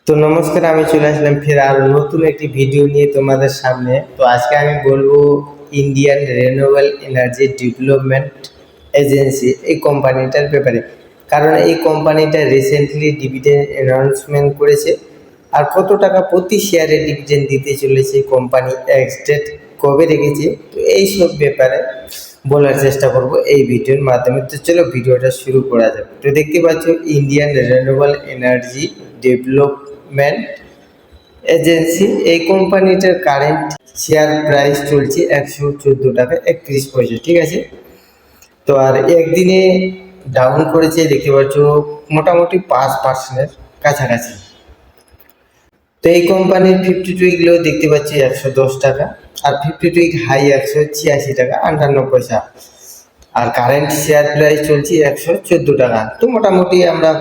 তো নমস্কার, আমি চলে আসলাম ফের আর নতুন একটি ভিডিও নিয়ে তোমাদের সামনে। তো আজকে আমি বলবো Indian renewable energy development agency এই কোম্পানিটার ব্যাপারে। কারণ এই কোম্পানিটা রিসেন্টলি ডিভিডেন্ড অ্যানাউন্সমেন্ট করেছে, আর কত টাকা প্রতি শেয়ারে ডিভিডেন্ড দিতে চলেছে কোম্পানি, এক্সডেট কবে রেখেছে, তো এইসব ব্যাপারে বলার চেষ্টা করব এই ভিডিওর মাধ্যমে। তো চলো ভিডিওটা শুরু করা যাবে। তো দেখতে পাচ্ছ Indian renewable energy development agency, এই কোম্পানিটার কারেন্ট শেয়ার প্রাইস চলছে 114 টাকা 31 পয়সা, ঠিক আছে। তো আর একদিনে ডাউন করেছে, দেখতে পাচ্ছ মোটামুটি 5% কাছাকাছি। তো এই কোম্পানির 52 উইক লো দেখতে পাচ্ছি 110 টাকা, আর 52 উইক হাই 186 টাকা 58 পয়সা, আর কারেন্ট শেয়ার প্রাইস চলছে 114 টাকা। তো মোটামুটি আমরা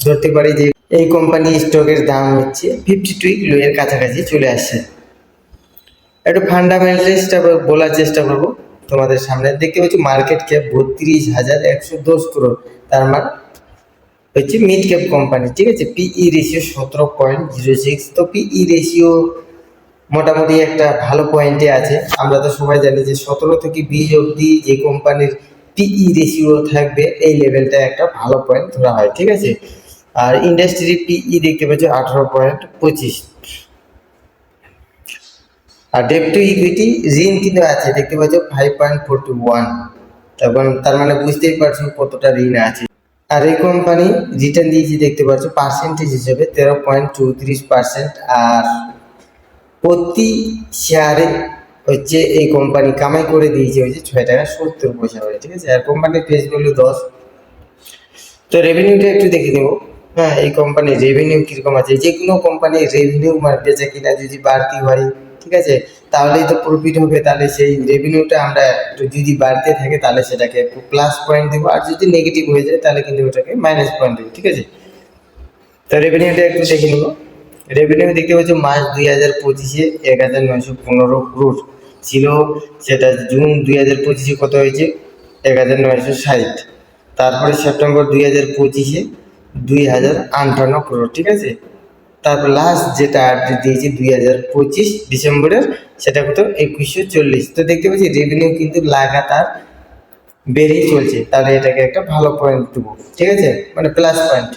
ধরতে পারি যে এই কোম্পানি স্টকের দাম হচ্ছে 52 উইক লো এর কাছাকাছি চলে আসছে। একটু ফান্ডামেন্টালসটা বলার চেষ্টা করব তোমাদের সামনে। দেখতে পাচ্ছি মার্কেট ক্যাপ 32,110 করোড়, তার মানে হচ্ছে মিড ক্যাপ কোম্পানি, ঠিক আছে। পিই রেশিও 17.06। তো পিই রেশিও মোটামুটি একটা ভালো পয়েন্টে আছে। আমরা তো সবাই জানি যে 17 থেকে 20 অবধি যে কোম্পানির পিই রেশিও থাকবে এই লেভেলটা একটা ভালো পয়েন্ট ধরা হয়, ঠিক আছে। আর ইন্ডাস্ট্রি পিই দেখতে পাচ্ছ 18.25। আর ডেট টু ইকুইটি ঋণ কিন্তু আছে, দেখতে পাচ্ছ 5.41। তার মানে বুঝতেই পারছো কতটা ঋণ আছে। আর এই কোম্পানি রিটার্ন দিয়েছি দেখতে পাচ্ছ পার্সেন্টেজ হিসেবে 13.34%। আর প্রতি শেয়ারে হচ্ছে এই কোম্পানি কামাই করে দিয়েছে হচ্ছে 6 টাকা 70 পয়সা করে, ঠিক আছে। আর কোম্পানির ফেস ভ্যালু 10। তো রেভিনিউটা একটু দেখে নেব। হ্যাঁ, এই কোম্পানির রেভিনিউ কীরকম আছে। যে কোনো কোম্পানির রেভিনিউ বেচা কিনা যদি বাড়তি হয়, ঠিক আছে, তাহলেই তো প্রফিট হবে। তাহলে সেই রেভিনিউটা আমরা যদি বাড়তে থাকে তাহলে সেটাকে একটু প্লাস পয়েন্ট দেবো, আর যদি নেগেটিভ হয়ে যায় তাহলে কিন্তু ওটাকে মাইনাস পয়েন্ট দেবো, ঠিক আছে। তো রেভিনিউটা একটু দেখে নেব। রেভিনিউ দেখতে পাচ্ছ মার্চ 2025-এ 1915 করোড় ছিল, সেটা জুন 2025-এ কত হয়েছে 1960। তারপরে সেপ্টেম্বর 2025-এ 2058 করোড়, ঠিক আছে। তারপর লাস্ট যেটা আপডেট দিয়েছি 2025 ডিসেম্বরের, সেটা কত 2140। তো দেখতে পাচ্ছি রেভিনিউ কিন্তু লাগাতার বেড়েই চলছে, তাহলে এটাকে একটা ভালো পয়েন্ট দেবো, ঠিক আছে, মানে প্লাস পয়েন্ট।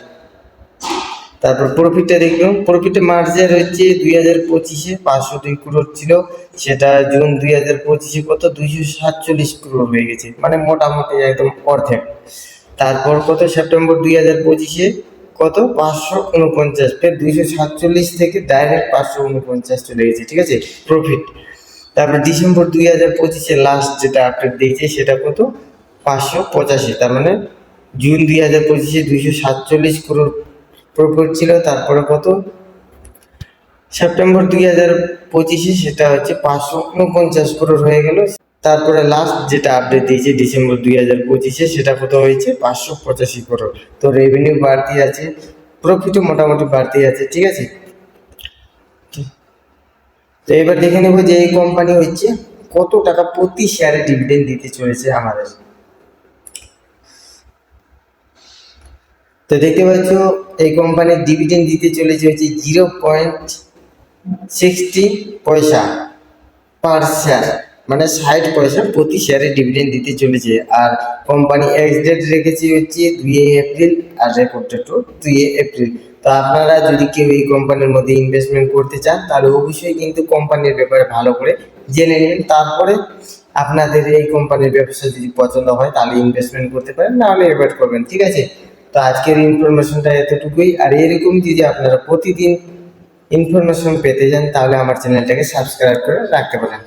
তারপর প্রফিটটা দেখলাম, প্রফিটে মার্জার হচ্ছে 2025-এ 502 করোড় ছিল, সেটা জুন 2025-এ কত 247 করোড় হয়ে গেছে, মানে মোটামুটি একদম অর্ধেক। তারপর কত সেপ্টেম্বর 2025-এ কত 549, ফের 247 থেকে ডাইরেক্ট 549 চলে গেছে, ঠিক আছে, প্রফিট। তারপর ডিসেম্বর 2025-এ লাস্ট যেটা আপডেট দিয়েছে সেটা কত 585, তার মানে জুন 2025-এ 247 করোড় প্রফিট ছিল। তারপরে কত সেপ্টেম্বর 2025-এ সেটা হচ্ছে 549 করোড় হয়ে গেল। তারপরে লাস্ট যেটা আপডেট দিয়েছে ডিসেম্বর 2025-এ সেটা কত হয়েছে 585 করোড়। তো রেভিনিউ বাড়তি আছে, প্রফিটও মোটামুটি বাড়তি আছে, ঠিক আছে। তো এবার দেখে নেব যে এই কোম্পানি হচ্ছে কত টাকা প্রতি শেয়ারে ডিভিডেন্ড দিতে চলেছে আমাদের। তো দেখতে পাচ্ছ এই কোম্পানির ডিভিডেন্ড দিতে চলেছে হচ্ছে 0.60 পয়সা পার শেয়ার, মানে 60 পয়সা প্রতি শেয়ারে ডিভিডেন্ড দিতে চলেছে। আর কোম্পানি এক্স ডেট রেখেছে হচ্ছে 2 এপ্রিল, আর রেকর্ড ডেটও 2 এপ্রিল। তো আপনারা যদি কেউ এই কোম্পানির মধ্যে ইনভেস্টমেন্ট করতে চান তাহলে অবশ্যই কিন্তু কোম্পানির ব্যাপারে ভালো করে জেনে নিন, তারপরে আপনাদের এই কোম্পানির ব্যবসা যদি পছন্দ হয় তাহলে ইনভেস্টমেন্ট করতে পারেন, নাহলে এভয়েড করবেন, ঠিক আছে। তো আজকের ইনফরমেশনটা এতটুকুই। আর এরকম যদি আপনারা প্রতিদিন ইনফরমেশন পেতে যান তাহলে আমার চ্যানেলটাকে সাবস্ক্রাইব করে রাখতে পারেন।